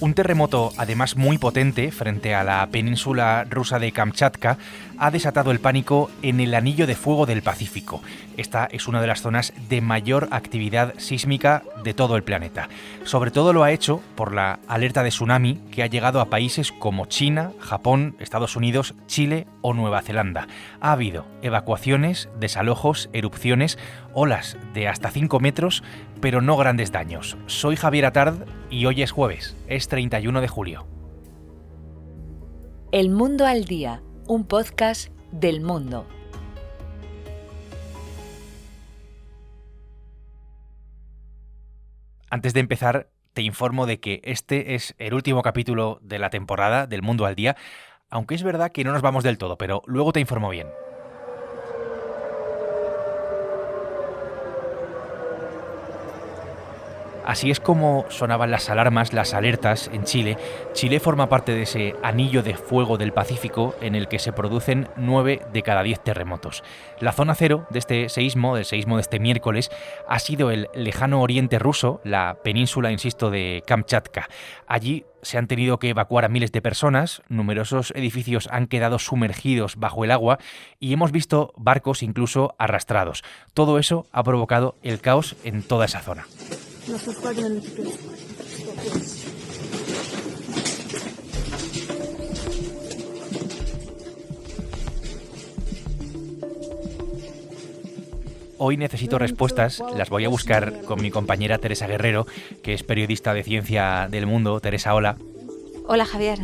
Un terremoto, además muy potente, frente a la península rusa de Kamchatka, ha desatado el pánico en el anillo de fuego del Pacífico. Esta es una de las zonas de mayor actividad sísmica de todo el planeta. Sobre todo lo ha hecho por la alerta de tsunami que ha llegado a países como China, Japón, Estados Unidos, Chile o Nueva Zelanda. Ha habido evacuaciones, desalojos, erupciones, olas de hasta 5 metros, pero no grandes daños. Soy Javier Atard y hoy es jueves, es 31 de julio. El Mundo al Día, un podcast del Mundo. Antes de empezar, te informo de que este es el último capítulo de la temporada del Mundo al Día, aunque es verdad que no nos vamos del todo, pero luego te informo bien. Así es como sonaban las alarmas, las alertas en Chile. Chile forma parte de ese anillo de fuego del Pacífico en el que se producen 9 de cada 10 terremotos. La zona cero de este seísmo, del seísmo de este miércoles, ha sido el lejano oriente ruso, la península, insisto, de Kamchatka. Allí se han tenido que evacuar a miles de personas, numerosos edificios han quedado sumergidos bajo el agua y hemos visto barcos incluso arrastrados. Todo eso ha provocado el caos en toda esa zona. Hoy necesito respuestas, las voy a buscar con mi compañera Teresa Guerrero, que es periodista de Ciencia del Mundo. Teresa, hola. Hola, Javier.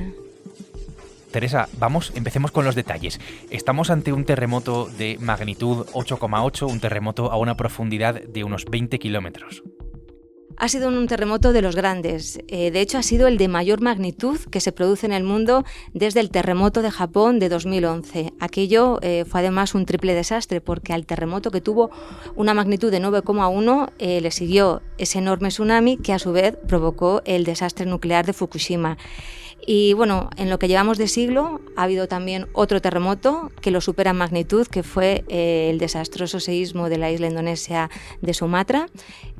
Teresa, empecemos con los detalles. Estamos ante un terremoto de magnitud 8,8, un terremoto a una profundidad de unos 20 kilómetros. Ha sido un terremoto de los grandes. De hecho, ha sido el de mayor magnitud que se produce en el mundo desde el terremoto de Japón de 2011. Aquello fue además un triple desastre porque al terremoto, que tuvo una magnitud de 9,1, le siguió ese enorme tsunami que a su vez provocó el desastre nuclear de Fukushima. Y bueno, en lo que llevamos de siglo ha habido también otro terremoto que lo supera en magnitud, que fue el desastroso seísmo de la isla indonesia de Sumatra,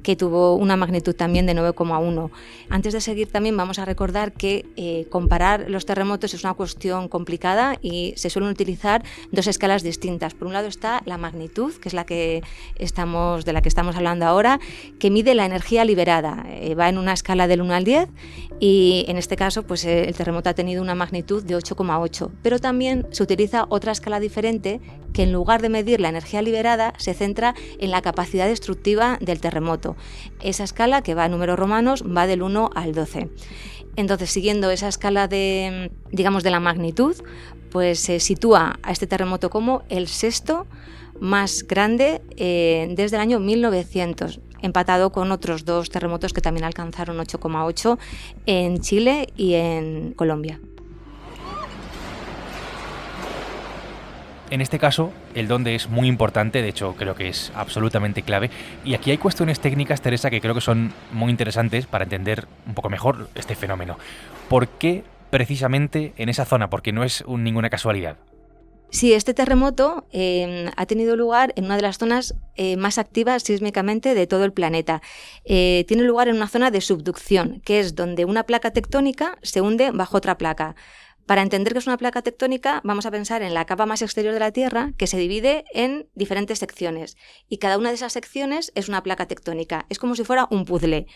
que tuvo una magnitud también de 9,1. Antes de seguir también vamos a recordar que comparar los terremotos es una cuestión complicada y se suelen utilizar dos escalas distintas. Por un lado está la magnitud, que es de la que estamos hablando ahora, que mide la energía liberada. Va en una escala del 1 al 10 y en este caso pues el terremoto ha tenido una magnitud de 8,8. Pero también se utiliza otra escala diferente que en lugar de medir la energía liberada se centra en la capacidad destructiva del terremoto. Esa escala, que va en números romanos, va del 1 al 12. Entonces, siguiendo esa escala de la magnitud, pues se sitúa a este terremoto como el sexto más grande desde el año 1900, empatado con otros dos terremotos que también alcanzaron 8,8 en Chile y en Colombia. En este caso, el dónde es muy importante, de hecho creo que es absolutamente clave. Y aquí hay cuestiones técnicas, Teresa, que creo que son muy interesantes para entender un poco mejor este fenómeno. ¿Por qué precisamente en esa zona? Porque no es ninguna casualidad. Sí, este terremoto ha tenido lugar en una de las zonas más activas sísmicamente de todo el planeta. Tiene lugar en una zona de subducción, que es donde una placa tectónica se hunde bajo otra placa. Para entender qué es una placa tectónica, vamos a pensar en la capa más exterior de la Tierra, que se divide en diferentes secciones. Y cada una de esas secciones es una placa tectónica. Es como si fuera un puzzle.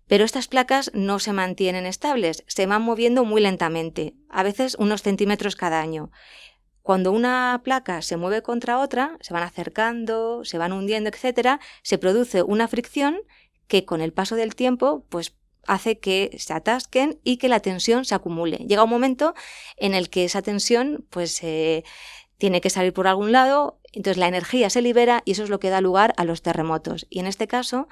Pero estas placas no se mantienen estables, se van moviendo muy lentamente, a veces unos centímetros cada año. Cuando una placa se mueve contra otra, se van acercando, se van hundiendo, etc., se produce una fricción que con el paso del tiempo pues hace que se atasquen y que la tensión se acumule. Llega un momento en el que esa tensión pues tiene que salir por algún lado, entonces la energía se libera y eso es lo que da lugar a los terremotos. Y en este caso,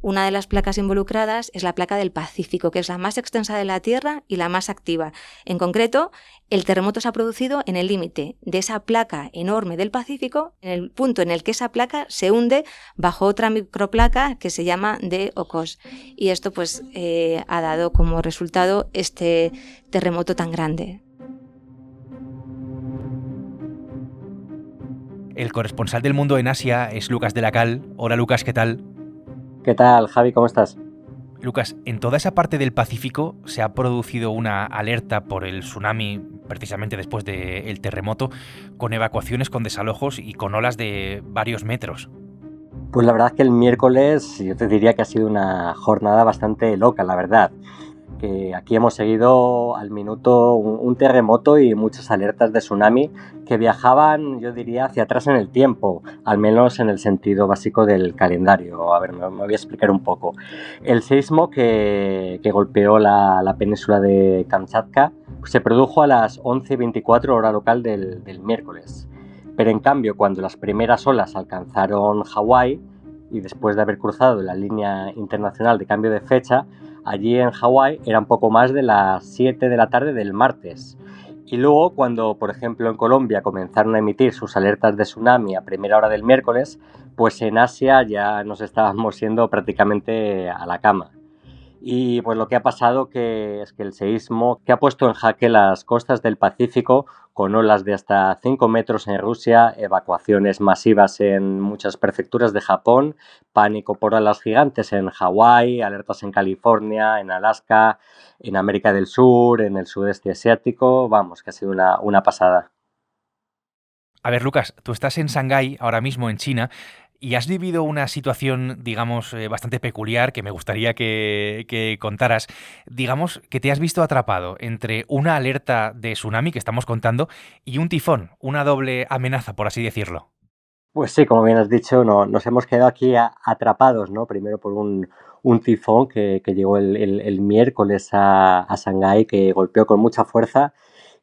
una de las placas involucradas es la placa del Pacífico, que es la más extensa de la Tierra y la más activa. En concreto, el terremoto se ha producido en el límite de esa placa enorme del Pacífico, en el punto en el que esa placa se hunde bajo otra microplaca que se llama de Ocos. Y esto pues ha dado como resultado este terremoto tan grande. El corresponsal del Mundo en Asia es Lucas de la Cal. Hola Lucas, ¿qué tal? ¿Qué tal, Javi? ¿Cómo estás? Lucas, en toda esa parte del Pacífico se ha producido una alerta por el tsunami precisamente después del terremoto, con evacuaciones, con desalojos y con olas de varios metros. Pues la verdad es que el miércoles yo te diría que ha sido una jornada bastante loca, la verdad. Que aquí hemos seguido al minuto un terremoto y muchas alertas de tsunami que viajaban, yo diría, hacia atrás en el tiempo, al menos en el sentido básico del calendario. A ver, me voy a explicar un poco. El seísmo que golpeó la península de Kamchatka se produjo a las 11:24 hora local del miércoles. Pero en cambio, cuando las primeras olas alcanzaron Hawái y después de haber cruzado la línea internacional de cambio de fecha, allí en Hawái eran poco más de las 7 de la tarde del martes. Y luego, cuando, por ejemplo, en Colombia comenzaron a emitir sus alertas de tsunami a primera hora del miércoles, pues en Asia ya nos estábamos yendo prácticamente a la cama. Y pues lo que ha pasado es que el seísmo que ha puesto en jaque las costas del Pacífico con olas de hasta 5 metros en Rusia, evacuaciones masivas en muchas prefecturas de Japón, pánico por olas gigantes en Hawái, alertas en California, en Alaska, en América del Sur, en el sudeste asiático. Vamos, que ha sido una pasada. A ver, Lucas, tú estás en Shanghái ahora mismo en China y has vivido una situación, digamos, bastante peculiar que me gustaría que contaras. Digamos que te has visto atrapado entre una alerta de tsunami que estamos contando y un tifón, una doble amenaza, por así decirlo. Pues sí, como bien has dicho, nos hemos quedado aquí atrapados, ¿no? Primero por un tifón que llegó el miércoles a Shanghái, que golpeó con mucha fuerza.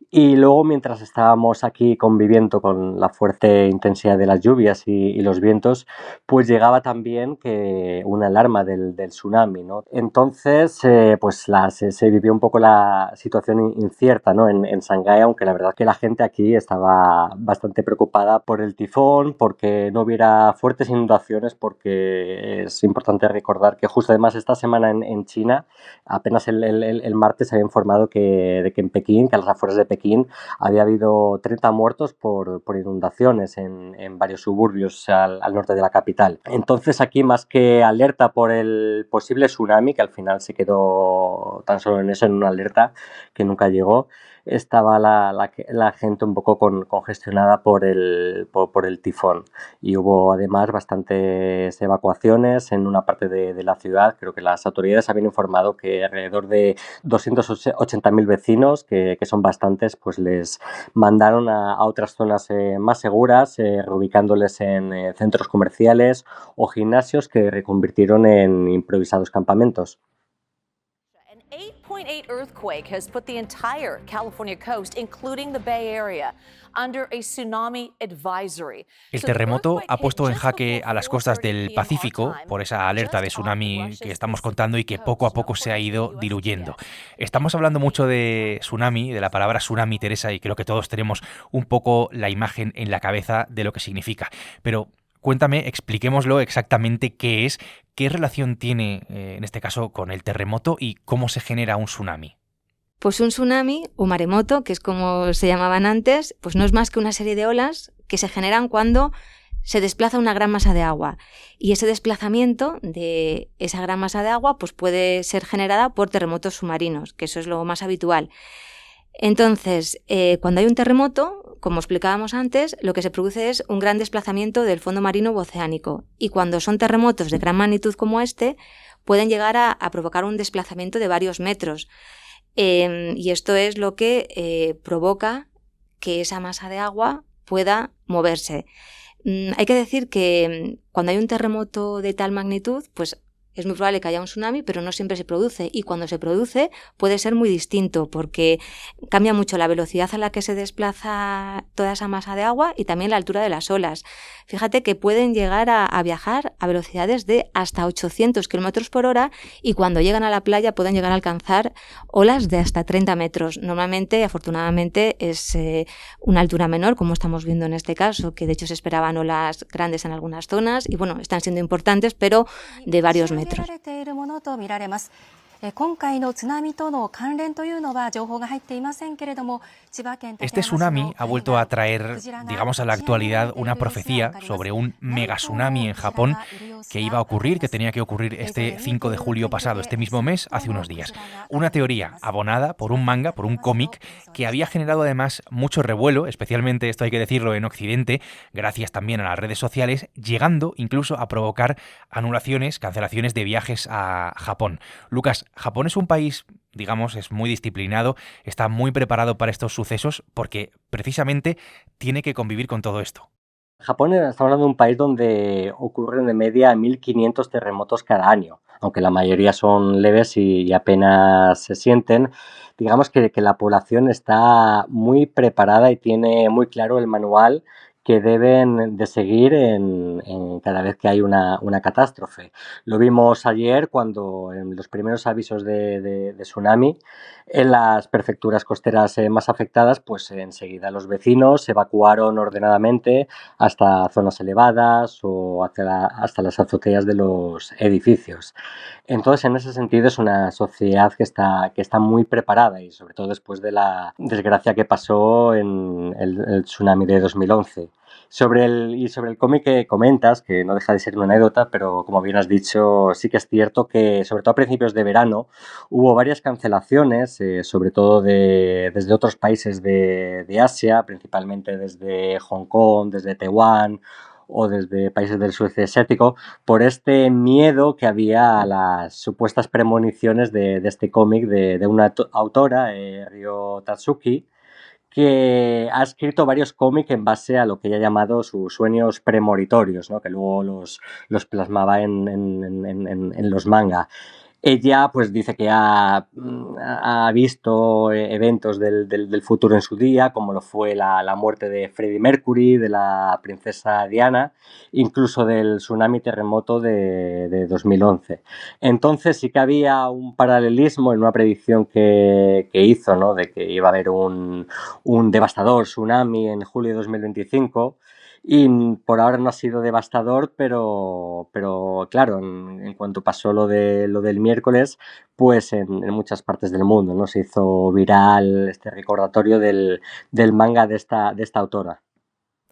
Y luego, mientras estábamos aquí conviviendo con la fuerte intensidad de las lluvias y los vientos, pues llegaba también una alarma del tsunami, ¿no? Entonces, pues se vivió un poco la situación incierta, ¿no? En Shanghái, aunque la verdad que la gente aquí estaba bastante preocupada por el tifón, porque no hubiera fuertes inundaciones, porque es importante recordar que justo además esta semana en China, apenas el martes se había informado de que en Pekín, que a las afueras de Pekín, había habido 30 muertos por inundaciones en varios suburbios al norte de la capital. Entonces aquí, más que alerta por el posible tsunami, que al final se quedó tan solo en eso, en una alerta que nunca llegó, estaba la gente un poco congestionada por el tifón. Y hubo además bastantes evacuaciones en una parte de la ciudad. Creo que las autoridades habían informado que alrededor de 280.000 vecinos, que son bastantes, pues les mandaron a otras zonas más seguras, reubicándoles en centros comerciales o gimnasios que reconvirtieron en improvisados campamentos. 8.8 earthquake has put the entire California coast, including the Bay Area, under a tsunami advisory. El terremoto ha puesto en jaque a las costas del Pacífico por esa alerta de tsunami que estamos contando y que poco a poco se ha ido diluyendo. Estamos hablando mucho de tsunami, de la palabra tsunami, Teresa, y creo que todos tenemos un poco la imagen en la cabeza de lo que significa. Pero cuéntame, expliquémoslo exactamente qué es, qué relación tiene, en este caso, con el terremoto y cómo se genera un tsunami. Pues un tsunami o maremoto, que es como se llamaban antes, pues no es más que una serie de olas que se generan cuando se desplaza una gran masa de agua. Y ese desplazamiento de esa gran masa de agua pues puede ser generada por terremotos submarinos, que eso es lo más habitual. Entonces, cuando hay un terremoto, como explicábamos antes, lo que se produce es un gran desplazamiento del fondo marino u oceánico. Y cuando son terremotos de gran magnitud como este, pueden llegar a provocar un desplazamiento de varios metros. Y esto es lo que provoca que esa masa de agua pueda moverse. Hay que decir que cuando hay un terremoto de tal magnitud, pues es muy probable que haya un tsunami, pero no siempre se produce. Y cuando se produce puede ser muy distinto porque cambia mucho la velocidad a la que se desplaza toda esa masa de agua y también la altura de las olas. Fíjate que pueden llegar a viajar a velocidades de hasta 800 km por hora y cuando llegan a la playa pueden llegar a alcanzar olas de hasta 30 metros. Normalmente, afortunadamente, es una altura menor, como estamos viendo en este caso, que de hecho se esperaban olas grandes en algunas zonas y bueno, están siendo importantes, pero de varios metros. Este tsunami ha vuelto a traer, digamos, a la actualidad una profecía sobre un mega tsunami en Japón que iba a ocurrir, que tenía que ocurrir este 5 de julio pasado, este mismo mes, hace unos días. Una teoría abonada por un manga, por un cómic, que había generado además mucho revuelo, especialmente, esto hay que decirlo, en Occidente, gracias también a las redes sociales, llegando incluso a provocar anulaciones, cancelaciones de viajes a Japón. Lucas, Japón es un país, digamos, es muy disciplinado, está muy preparado para estos sucesos porque precisamente tiene que convivir con todo esto. Japón, estamos hablando de un país donde ocurren de media 1.500 terremotos cada año, aunque la mayoría son leves y apenas se sienten. Digamos que la población está muy preparada y tiene muy claro el manual que deben de seguir en cada vez que hay una catástrofe. Lo vimos ayer cuando en los primeros avisos de tsunami en las prefecturas costeras más afectadas, pues enseguida los vecinos se evacuaron ordenadamente hasta zonas elevadas o hasta las azoteas de los edificios. Entonces, en ese sentido, es una sociedad que está muy preparada y sobre todo después de la desgracia que pasó en el tsunami de 2011. Sobre el cómic que comentas, que no deja de ser una anécdota, pero como bien has dicho, sí que es cierto que sobre todo a principios de verano hubo varias cancelaciones, sobre todo desde otros países de Asia, principalmente desde Hong Kong, desde Taiwán o desde países del sudeste asiático, por este miedo que había a las supuestas premoniciones de este cómic de una autora, Ryo Tatsuki, que ha escrito varios cómics en base a lo que ella ha llamado sus sueños premonitorios, ¿no? Que luego los plasmaba en los manga. Ella pues dice que ha visto eventos del futuro en su día, como lo fue la muerte de Freddie Mercury, de la princesa Diana, incluso del tsunami terremoto de 2011. Entonces sí que había un paralelismo en una predicción que hizo, ¿no? De que iba a haber un devastador tsunami en julio de 2025. Y por ahora no ha sido devastador, pero claro, en cuanto pasó lo del miércoles, pues en muchas partes del mundo, ¿no? Se hizo viral este recordatorio del manga de esta autora.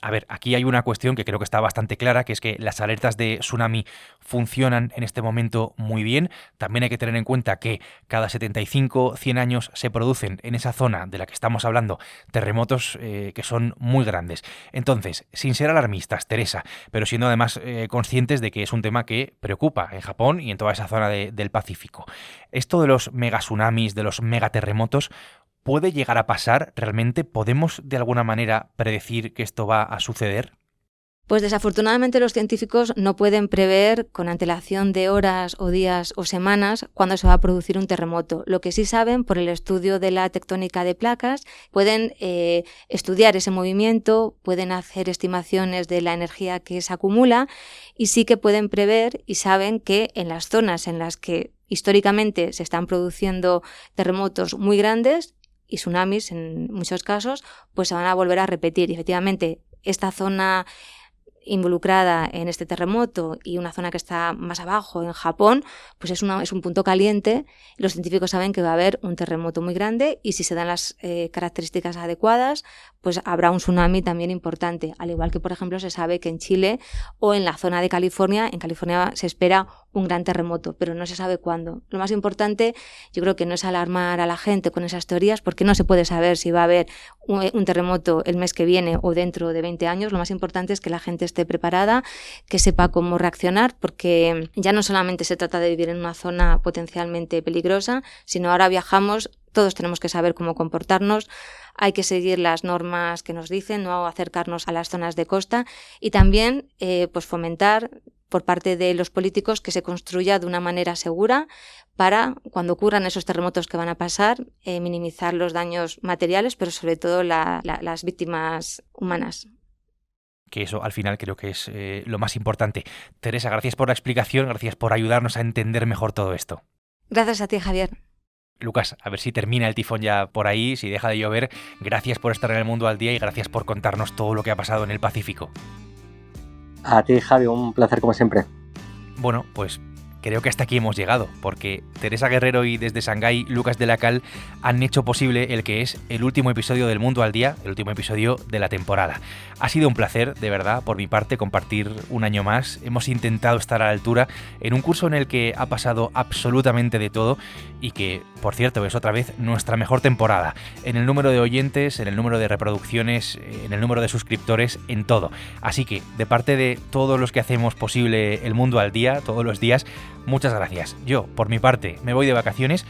A ver, aquí hay una cuestión que creo que está bastante clara, que es que las alertas de tsunami funcionan en este momento muy bien. También hay que tener en cuenta que cada 75, 100 años se producen en esa zona de la que estamos hablando terremotos que son muy grandes. Entonces, sin ser alarmistas, Teresa, pero siendo además conscientes de que es un tema que preocupa en Japón y en toda esa zona del Pacífico. Esto de los megatsunamis, de los megaterremotos, ¿puede llegar a pasar realmente? ¿Podemos de alguna manera predecir que esto va a suceder? Pues desafortunadamente los científicos no pueden prever con antelación de horas o días o semanas cuándo se va a producir un terremoto. Lo que sí saben, por el estudio de la tectónica de placas, pueden estudiar ese movimiento, pueden hacer estimaciones de la energía que se acumula y sí que pueden prever y saben que en las zonas en las que históricamente se están produciendo terremotos muy grandes y tsunamis en muchos casos, pues se van a volver a repetir. Y efectivamente, esta zona involucrada en este terremoto y una zona que está más abajo en Japón, pues es un punto caliente. Los científicos saben que va a haber un terremoto muy grande y si se dan las características adecuadas, pues habrá un tsunami también importante. Al igual que, por ejemplo, se sabe que en Chile o en la zona de California, en California se espera un gran terremoto, pero no se sabe cuándo. Lo más importante, yo creo que no es alarmar a la gente con esas teorías, porque no se puede saber si va a haber un terremoto el mes que viene o dentro de 20 años. Lo más importante es que la gente esté preparada, que sepa cómo reaccionar, porque ya no solamente se trata de vivir en una zona potencialmente peligrosa, sino ahora viajamos, todos tenemos que saber cómo comportarnos, hay que seguir las normas que nos dicen, no acercarnos a las zonas de costa y también pues fomentar por parte de los políticos que se construya de una manera segura para, cuando ocurran esos terremotos que van a pasar, minimizar los daños materiales, pero sobre todo las víctimas humanas. Que eso al final creo que es lo más importante. Teresa, gracias por la explicación, gracias por ayudarnos a entender mejor todo esto. Gracias a ti, Javier. Lucas, a ver si termina el tifón ya por ahí, si deja de llover. Gracias por estar en El Mundo al Día y gracias por contarnos todo lo que ha pasado en el Pacífico. A ti, Javi, un placer como siempre. Bueno, pues creo que hasta aquí hemos llegado, porque Teresa Guerrero y desde Shanghái Lucas de la Cal han hecho posible el que es el último episodio del Mundo al Día, el último episodio de la temporada. Ha sido un placer, de verdad, por mi parte, compartir un año más. Hemos intentado estar a la altura en un curso en el que ha pasado absolutamente de todo y que, por cierto, es otra vez nuestra mejor temporada. En el número de oyentes, en el número de reproducciones, en el número de suscriptores, en todo. Así que, de parte de todos los que hacemos posible el Mundo al Día, todos los días, muchas gracias. Yo, por mi parte, me voy de vacaciones,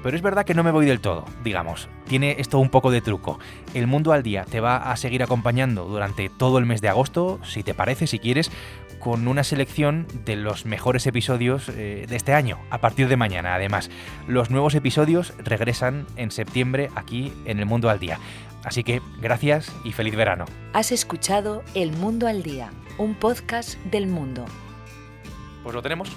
pero es verdad que no me voy del todo, digamos. Tiene esto un poco de truco. El Mundo al Día te va a seguir acompañando durante todo el mes de agosto, si te parece, si quieres, con una selección de los mejores episodios de este año, a partir de mañana. Además, los nuevos episodios regresan en septiembre aquí en El Mundo al Día. Así que, gracias y feliz verano. Has escuchado El Mundo al Día, un podcast del Mundo. Pues lo tenemos.